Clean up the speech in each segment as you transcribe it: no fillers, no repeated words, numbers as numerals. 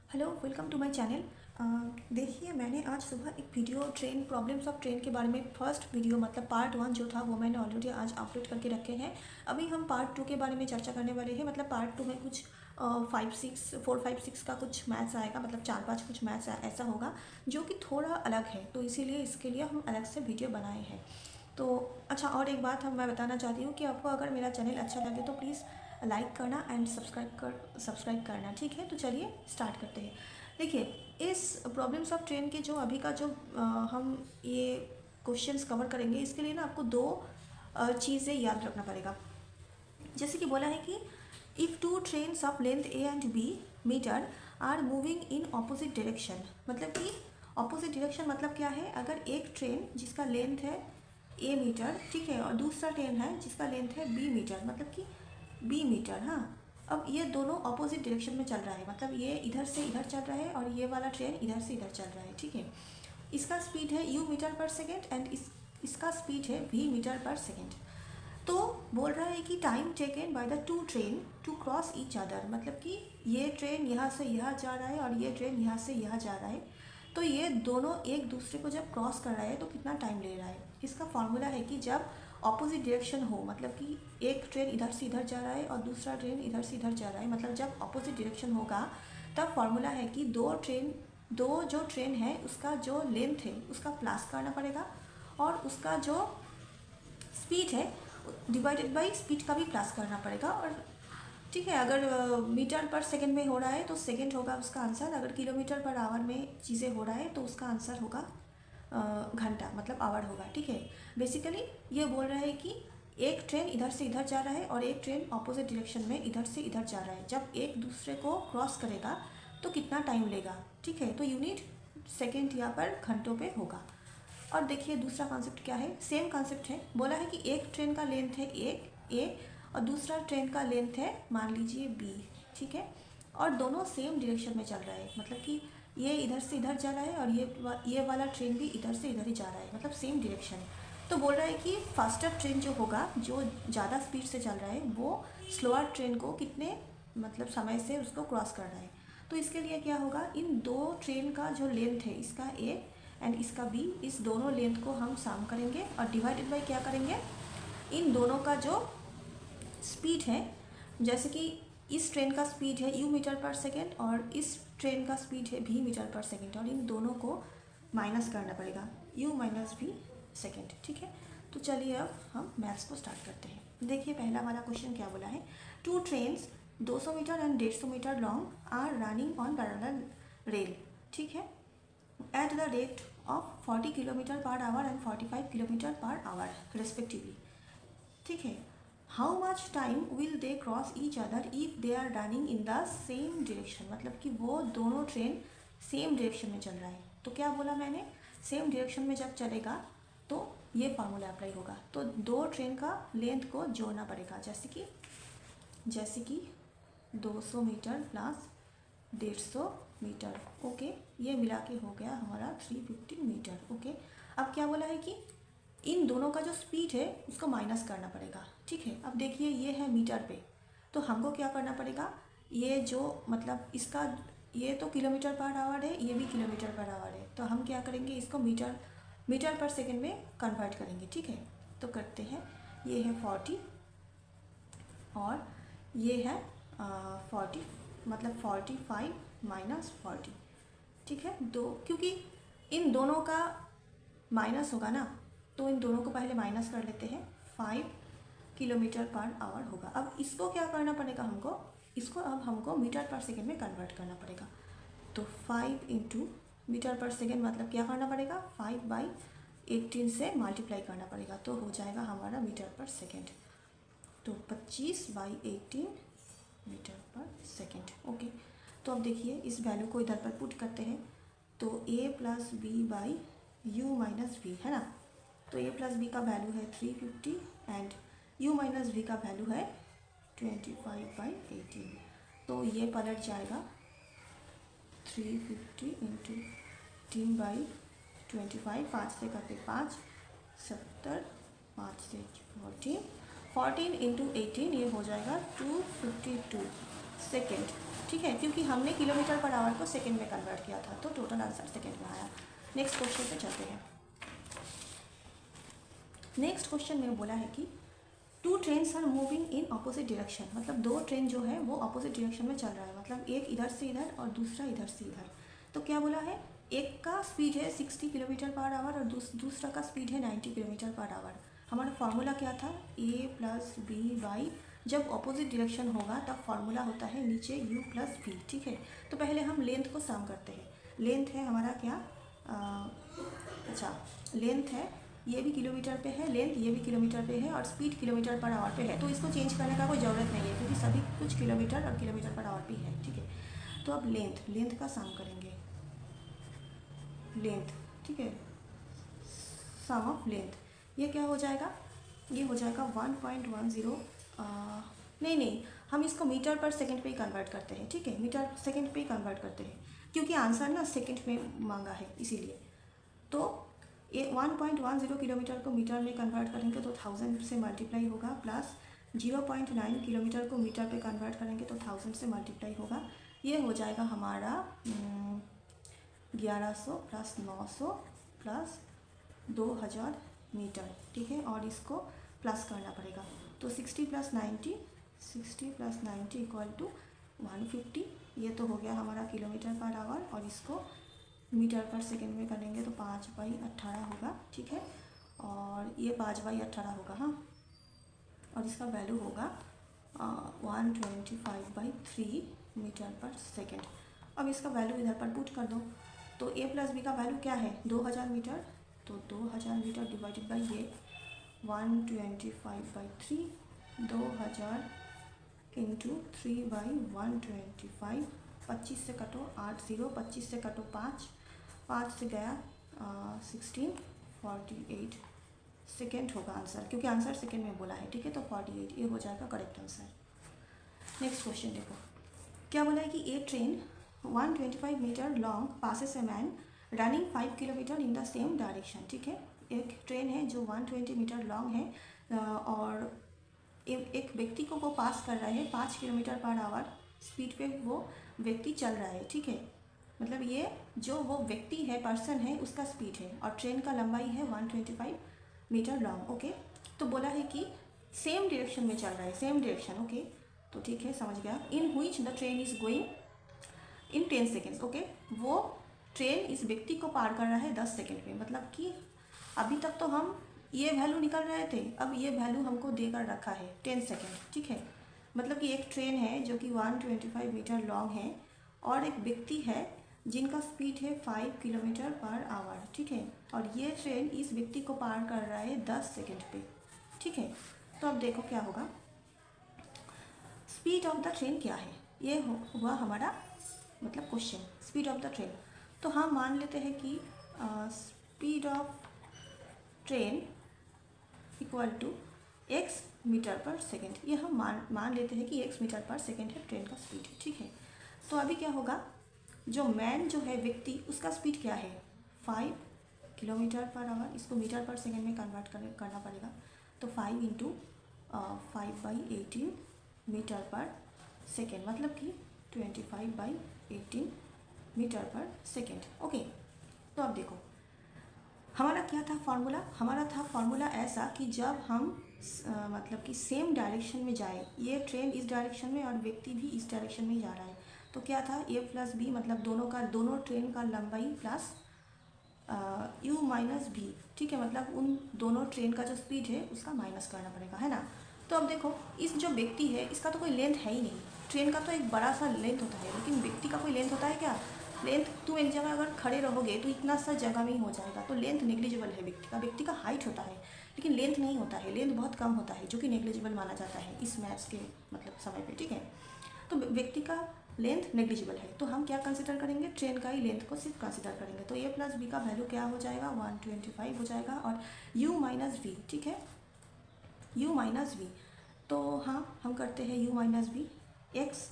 Hello, welcome to my channel. देखिए, मैंने आज सुबह एक video train problems of train के बारे में फर्स्ट वीडियो मतलब पार्ट 1 जो था वो मैंने ऑलरेडी आज अपलोड करके रखे हैं। अभी हम पार्ट 2 के बारे में चर्चा करने वाले हैं। मतलब पार्ट 2 में कुछ 5 6 का कुछ मैथ्स आएगा, मतलब 4 5 कुछ मैथ्स ऐसा होगा जो कि थोड़ा अलग है, तो इसीलिए इसके लिए हम अलग से वीडियो बनाए हैं। तो अच्छा, और एक बात मैं बताना चाहती हूँ कि आपको अगर मेरा चैनल अच्छा लगे तो प्लीज़ लाइक करना एंड सब्सक्राइब करना। ठीक है, तो चलिए स्टार्ट करते हैं। देखिए, इस प्रॉब्लम्स ऑफ ट्रेन के जो अभी का जो हम ये क्वेश्चंस कवर करेंगे, इसके लिए ना आपको दो चीज़ें याद रखना पड़ेगा। जैसे कि बोला है कि if two trains of length A and B metre are moving in opposite direction, मतलब कि ऑपोजिट डायरेक्शन मतलब क्या है? अगर एक ट्रेन जिसका लेंथ है ए मीटर, ठीक है, और दूसरा ट्रेन है जिसका लेंथ है बी मीटर, मतलब कि बी मीटर। हाँ, अब ये दोनों ऑपोजिट डायरेक्शन में चल रहा है, मतलब ये इधर से इधर चल रहा है और ये वाला ट्रेन इधर से इधर चल रहा है। ठीक है, इसका स्पीड है u मीटर पर सेकेंड एंड इसका स्पीड है v मीटर पर सेकेंड। तो बोल रहा है कि time taken by the two train to cross each other, मतलब कि ये ट्रेन यहाँ से यहाँ जा रहा है और ये ट्रेन यहाँ से यहाँ जा रहा है, तो ये दोनों एक दूसरे को जब क्रॉस कर रहा है तो कितना टाइम ले रहा है। इसका फॉर्मूला है कि जब ऑपोजिट डायरेक्शन हो, मतलब कि एक ट्रेन इधर से इधर जा रहा है और दूसरा ट्रेन इधर से इधर जा रहा है, मतलब जब ऑपोजिट डायरेक्शन होगा तब फॉर्मूला है कि दो जो ट्रेन है उसका जो लेंथ है उसका प्लस करना पड़ेगा और उसका जो स्पीड है डिवाइडेड बाई स्पीड का भी प्लस करना पड़ेगा। और ठीक है, अगर मीटर पर सेकंड में हो रहा है तो सेकंड होगा उसका आंसर, अगर किलोमीटर पर आवर में चीज़ें हो रहा है तो उसका आंसर होगा घंटा, मतलब आवर होगा। ठीक है, बेसिकली ये बोल रहा है कि एक ट्रेन इधर से इधर जा रहा है और एक ट्रेन ऑपोजिट डायरेक्शन में इधर से इधर जा रहा है, जब एक दूसरे को क्रॉस करेगा तो कितना टाइम लेगा। ठीक है, तो यूनिट सेकेंड यहाँ पर घंटों पे होगा। और देखिए दूसरा कॉन्सेप्ट क्या है, सेम कॉन्सेप्ट है। बोला है कि एक ट्रेन का लेंथ है एक ए और दूसरा ट्रेन का लेंथ है मान लीजिए बी। ठीक है, और दोनों सेम डायरेक्शन में चल रहा है, मतलब कि ये इधर से इधर जा रहा है और ये वाला ट्रेन भी इधर से इधर ही जा रहा है, मतलब सेम डायरेक्शन। तो बोल रहा है कि फास्टर ट्रेन जो होगा, जो ज़्यादा स्पीड से चल रहा है, वो स्लोअर ट्रेन को कितने मतलब समय से उसको क्रॉस कर रहा है। तो इसके लिए क्या होगा, इन दो ट्रेन का जो लेंथ है, इसका ए एंड इसका बी, इस दोनों लेंथ को हम सम करेंगे और डिवाइडेड बाय क्या करेंगे, इन दोनों का जो स्पीड है, जैसे कि इस ट्रेन का स्पीड है u मीटर पर सेकेंड और इस ट्रेन का स्पीड है v मीटर पर सेकेंड, और इन दोनों को माइनस करना पड़ेगा u माइनस v सेकेंड। ठीक है, तो चलिए अब हम मैथ्स को स्टार्ट करते हैं। देखिए पहला वाला क्वेश्चन क्या बोला है, two trains 200 metre and 150 metre long are running on parallel rail, ठीक है, at the rate of 40 kilometre पर आवर एंड 45 किलोमीटर पर आवर रेस्पेक्टिवली। ठीक है, how much time will they cross each other if they are running in the same direction, मतलब कि वो दोनों ट्रेन सेम डायरेक्शन में चल रहा है। तो क्या बोला मैंने, सेम डायरेक्शन में जब चलेगा तो ये फार्मूला अप्लाई होगा। तो दो ट्रेन का लेंथ को जोड़ना पड़ेगा, जैसे कि 200 मीटर प्लस 150 मीटर। ओके, ये मिला के हो गया हमारा 350 मीटर। ओके, अब क्या बोला है कि इन दोनों का जो स्पीड है उसको माइनस करना पड़ेगा। ठीक है, अब देखिए ये है मीटर पे, तो हमको क्या करना पड़ेगा, ये जो मतलब इसका ये तो किलोमीटर पर आवर है, ये भी किलोमीटर पर आवर है, तो हम क्या करेंगे, इसको मीटर पर सेकेंड में कन्वर्ट करेंगे। ठीक है, तो करते हैं, ये है 40 और ये है 40, मतलब 45 माइनस 40। ठीक है, दो, क्योंकि इन दोनों का माइनस होगा ना, तो इन दोनों को पहले माइनस कर लेते हैं। 5 किलोमीटर पर आवर होगा। अब इसको क्या करना पड़ेगा हमको, इसको अब हमको मीटर पर सेकेंड में कन्वर्ट करना पड़ेगा। तो 5 इंटू मीटर पर सेकेंड मतलब क्या करना पड़ेगा, 5/18 से मल्टीप्लाई करना पड़ेगा, तो हो जाएगा हमारा मीटर पर सेकेंड। तो 25/18 मीटर पर सेकेंड। ओके, तो अब देखिए इस वैल्यू को इधर पर पुट करते हैं, तो a plus B by u minus v है ना, तो a प्लस बी का वैल्यू है 350 एंड u माइनस वी का वैल्यू है 25/18, तो ये पलट जाएगा 350 इंटू 3/25, 5 से करते 5, 70, 5 से 14 इंटू 18, ये हो जाएगा 252 सेकेंड। ठीक है, क्योंकि हमने किलोमीटर पर आवर को सेकेंड में कन्वर्ट किया था, तो टोटल आंसर सेकेंड में आया। नेक्स्ट क्वेश्चन पे चलते हैं। नेक्स्ट क्वेश्चन में बोला है कि two trains are moving in opposite direction, मतलब दो ट्रेन जो है वो अपोजिट डायरेक्शन में चल रहा है, मतलब एक इधर से इधर और दूसरा इधर से इधर। तो क्या बोला है, एक का स्पीड है 60 किलोमीटर पर आवर और दूसरा का स्पीड है 90 किलोमीटर पर आवर। हमारा फार्मूला क्या था, ए प्लस बी बाई, जब अपोजिट डायरेक्शन होगा तब फार्मूला होता है नीचे u प्लस बी। ठीक है, तो पहले हम लेंथ को सम करते हैं। लेंथ है हमारा क्या, लेंथ है, ये भी किलोमीटर पे है, लेंथ ये भी किलोमीटर पे है और स्पीड किलोमीटर पर आवर पे है, तो इसको चेंज करने का कोई ज़रूरत नहीं है क्योंकि सभी कुछ किलोमीटर और किलोमीटर पर आवर पे है। ठीक है, तो अब लेंथ का सम करेंगे, लेंथ, ठीक है, सम ऑफ लेंथ, ये क्या हो जाएगा, ये हो जाएगा 1.10, नहीं, हम इसको मीटर पर सेकंड पे ही कन्वर्ट करते हैं। ठीक है, मीटर सेकंड पे ही कन्वर्ट करते हैं क्योंकि आंसर ना सेकंड में मांगा है इसीलिए। तो ये 1.10 किलोमीटर को मीटर में कन्वर्ट करेंगे तो 1000 से मल्टीप्लाई होगा, प्लस 0.9 किलोमीटर को मीटर पे कन्वर्ट करेंगे तो 1000 से मल्टीप्लाई होगा। ये हो जाएगा हमारा 1100 प्लस 900 प्लस 2000 मीटर। ठीक है, और इसको प्लस करना पड़ेगा, तो 60 प्लस 90 इक्वल टू 150। ये तो हो गया हमारा किलोमीटर पर आवर, और इसको मीटर पर सेकेंड में करेंगे तो 5/18 होगा। ठीक है, और ये 5/18 होगा, हाँ, और इसका वैल्यू होगा 125/3 मीटर पर सेकेंड। अब इसका वैल्यू इधर पर पुट कर दो, तो ए प्लस बी का वैल्यू क्या है, 2000 मीटर, तो 2000 मीटर डिवाइडेड बाई ये 125/3, 2000 इंटू 3/125, 25 से कटो 8 0, 25 से कटो 5 से गया 1648 सेकेंड होगा आंसर, क्योंकि आंसर सेकेंड में बोला है। ठीक है, तो 48 ये हो जाएगा करेक्ट आंसर। नेक्स्ट क्वेश्चन देखो, क्या बोला है कि a train 125 metre long passes a man running 5 kilometre in the same direction. ठीक है, एक ट्रेन है जो 120 मीटर लॉन्ग है और एक व्यक्ति को वो पास कर रहा है 5 किलोमीटर पर आवर स्पीड पे वो व्यक्ति चल रहा है। ठीक है, मतलब ये जो वो व्यक्ति है, पर्सन है, उसका स्पीड है और ट्रेन का लंबाई है 125 मीटर लॉन्ग। ओके, तो बोला है कि सेम डायरेक्शन में चल रहा है, सेम डायरेक्शन। ओके, तो ठीक है, समझ गया। In which the train is going in 10 seconds. Okay, वो ट्रेन इस व्यक्ति को पार कर रहा है 10 सेकेंड में, मतलब कि अभी तक तो हम ये वैल्यू निकल रहे थे, अब ये वैल्यू हमको देकर रखा है 10 सेकेंड। ठीक है, मतलब कि एक ट्रेन है जो कि 125 मीटर लॉन्ग है और एक व्यक्ति है जिनका स्पीड है 5 किलोमीटर पर आवर। ठीक है, और ये ट्रेन इस व्यक्ति को पार कर रहा है 10 सेकेंड पे। ठीक है, तो अब देखो क्या होगा, स्पीड ऑफ द ट्रेन क्या है, ये हुआ हमारा मतलब question, speed of the train. तो हम मान लेते हैं कि speed of train equal to x metre पर सेकेंड, ये हम मान लेते हैं कि x मीटर पर सेकेंड है ट्रेन का स्पीड। ठीक है, तो अभी क्या होगा, जो मैन जो है व्यक्ति, उसका स्पीड क्या है 5 किलोमीटर पर आवर, इसको मीटर पर सेकेंड में कन्वर्ट करना पड़ेगा, तो 5 इंटू 5/18 मीटर पर सेकेंड, मतलब कि 25/18 मीटर पर सेकेंड। ओके, तो अब देखो हमारा क्या था फॉर्मूला, हमारा था फॉर्मूला ऐसा कि जब हम मतलब कि सेम डायरेक्शन में जाए, ये ट्रेन इस डायरेक्शन में और व्यक्ति भी इस डायरेक्शन में जा रहा है, तो क्या था ए प्लस बी, मतलब दोनों ट्रेन का लंबाई प्लस यू माइनस बी। ठीक है, मतलब उन दोनों ट्रेन का जो स्पीड है उसका माइनस करना पड़ेगा, है ना। तो अब देखो, इस जो व्यक्ति है इसका तो कोई लेंथ है ही नहीं, ट्रेन का तो एक बड़ा सा लेंथ होता है, लेकिन व्यक्ति का कोई लेंथ होता है क्या, लेंथ तुम एक जगह अगर खड़े रहोगे तो इतना सा जगह में ही हो जाएगा, तो लेंथ नेग्लिजिबल है व्यक्ति का हाइट होता है लेकिन लेंथ नहीं होता है, लेंथ बहुत कम होता है जो कि नेग्लिजिबल माना जाता है इस मैथ्स के मतलब समय पे। ठीक है, तो व्यक्ति का लेंथ नेग्लिजिबल है, तो हम क्या कंसिडर करेंगे, ट्रेन का ही लेंथ को सिर्फ कंसिडर करेंगे, तो ए प्लस बी का वैल्यू क्या हो जाएगा 125 हो जाएगा, और u माइनस वी। ठीक है, u माइनस वी, तो हाँ हम करते हैं u minus v, x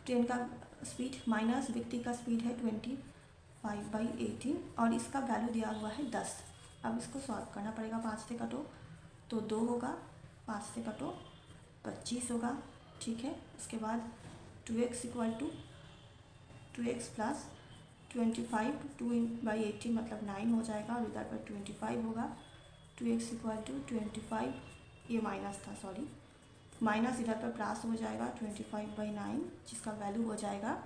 train का स्पीड माइनस व्यक्ति का स्पीड है 25/18 और इसका वैल्यू दिया हुआ है 10। अब इसको सॉल्व करना पड़ेगा, 5 से कटो तो 2 होगा, 5 से कटो 25 होगा। ठीक है, उसके बाद 2x equal to 2x plus 25, 2/18 मतलब 9 हो जाएगा और इधर पर 25 होगा। 2x इक्वल टू 25, ये माइनस था सॉरी, माइनस इधर पर प्लस हो जाएगा 25/9 जिसका वैल्यू हो जाएगा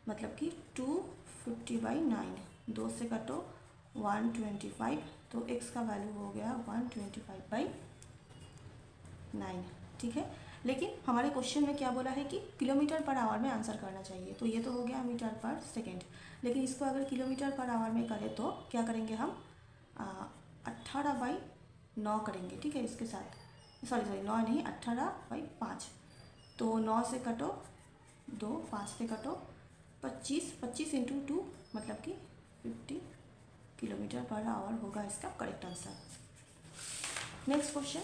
मतलब कि 250/9। 2 से कटो 125, तो x का वैल्यू हो गया 125/9। ठीक है, लेकिन हमारे क्वेश्चन में क्या बोला है कि किलोमीटर पर आवर में आंसर करना चाहिए, तो ये तो हो गया मीटर पर सेकेंड। लेकिन इसको अगर किलोमीटर पर आवर में करें तो क्या करेंगे हम 18/9 करेंगे। ठीक है, इसके साथ सॉरी 9 नहीं 18/5, तो 9 से कटो 2, 5 से कटो 25, 25 इंटू 2 मतलब कि 50 किलोमीटर पर आवर होगा इसका करेक्ट आंसर। नेक्स्ट क्वेश्चन,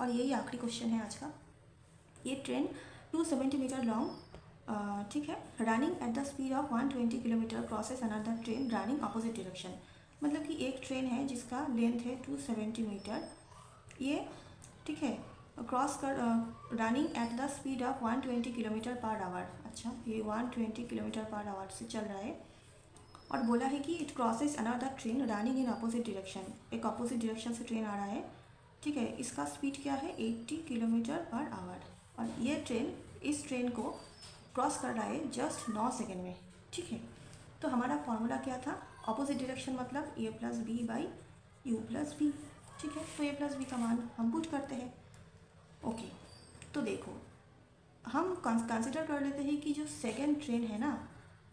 और यही आखिरी क्वेश्चन है आज का। ये ट्रेन 270 मीटर लॉन्ग, ठीक है, running at the speed of 120 kilometre crosses another train running opposite direction. मतलब कि एक ट्रेन है जिसका लेंथ है 270 मीटर, ये ठीक है क्रॉस कर running at the speed of 120 kilometre पर आवर। अच्छा, ये 120 किलोमीटर पर आवर से चल रहा है और बोला है कि it crosses another train running in opposite direction, एक अपोजिट डायरेक्शन से ट्रेन आ रहा है। ठीक है, इसका स्पीड क्या है 80 किलोमीटर पर आवर और ये ट्रेन इस ट्रेन को क्रॉस कर रहा है जस्ट 9 सेकेंड में। ठीक है, तो हमारा फॉर्मूला क्या था, अपोजिट डायरेक्शन मतलब a plus B by u plus B. ठीक है, तो a प्लस बी का मान हम पुट करते हैं। ओके, तो देखो हम कंसिडर कर लेते हैं कि जो सेकेंड ट्रेन है ना,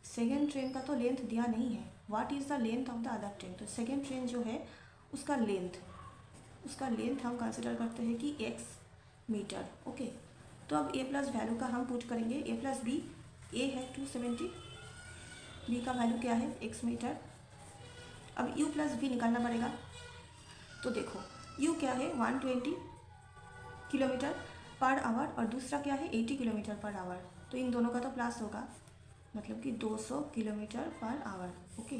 सेकेंड ट्रेन का तो लेंथ दिया नहीं है, what is the length of the other train. तो सेकेंड ट्रेन जो है उसका लेंथ हम कंसिडर करते हैं कि x मीटर। ओके, तो अब a प्लस वैल्यू का हम पुट करेंगे, a प्लस बी, a है 270, b का वैल्यू क्या है x मीटर। अब u प्लस v निकालना पड़ेगा, तो देखो u क्या है 120 किलोमीटर पर आवर और दूसरा क्या है 80 किलोमीटर पर आवर, तो इन दोनों का तो प्लस होगा मतलब कि 200 किलोमीटर पर आवर। ओके,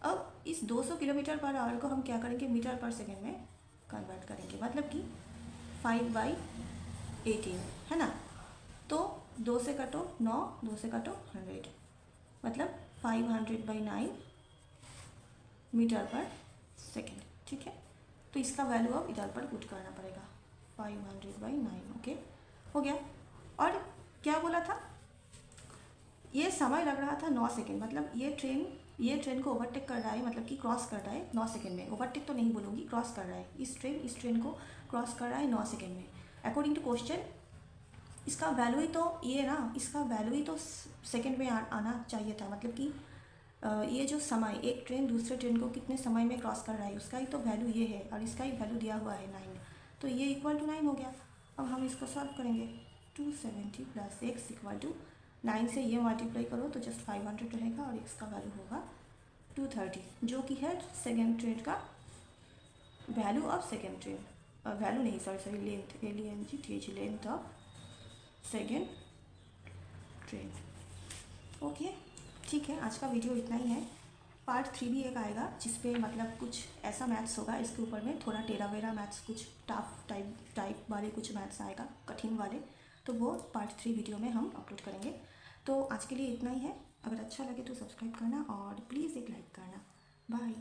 अब इस 200 किलोमीटर पर आवर को हम क्या करेंगे मीटर पर सेकेंड में कन्वर्ट करेंगे, मतलब कि 5/18 है ना। तो 2 से कटो 9, 2 से कटो 100 मतलब 500/9 मीटर पर सेकेंड। ठीक है, तो इसका वैल्यू अब इधर पर पुट करना पड़ेगा 500/9। ओके, हो गया। और क्या बोला था, ये समय लग रहा था 9 सेकेंड, मतलब ये ट्रेन को ओवरटेक कर रहा है, मतलब कि क्रॉस कर रहा है 9 सेकेंड में। ओवरटेक तो नहीं बोलूँगी, क्रॉस कर रहा है, इस ट्रेन को क्रॉस कर रहा है 9 सेकेंड में। अकॉर्डिंग टू क्वेश्चन इसका वैल्यू ही तो ये ना, इसका वैल्यू ही तो सेकेंड में आना चाहिए था, मतलब कि ये जो समय एक ट्रेन दूसरे ट्रेन को कितने समय में क्रॉस कर रहा है उसका ही तो वैल्यू ये है और इसका ही वैल्यू दिया हुआ है 9, तो ये इक्वल टू 9 हो गया। अब हम इसको सॉल्व करेंगे, 270 प्लस x इक्वल टू 9 से ये मल्टीप्लाई करो तो जस्ट 500 रहेगा और x का वैल्यू होगा 230, जो कि है सेकेंड ट्रेन का value of second train, value नहीं sorry length, LENGTH length of second train. Okay, ठीक है, आज का वीडियो इतना ही है। पार्ट 3 भी एक आएगा जिसपे मतलब कुछ ऐसा मैथ्स होगा, इसके ऊपर में थोड़ा टेढ़ा वेरा मैथ्स, कुछ टफ टाइप वाले कुछ मैथ्स आएगा, कठिन वाले, तो वो पार्ट 3 वीडियो में हम अपलोड करेंगे। तो आज के लिए इतना ही है, अगर अच्छा लगे तो सब्सक्राइब करना और प्लीज़ एक लाइक करना। बाय।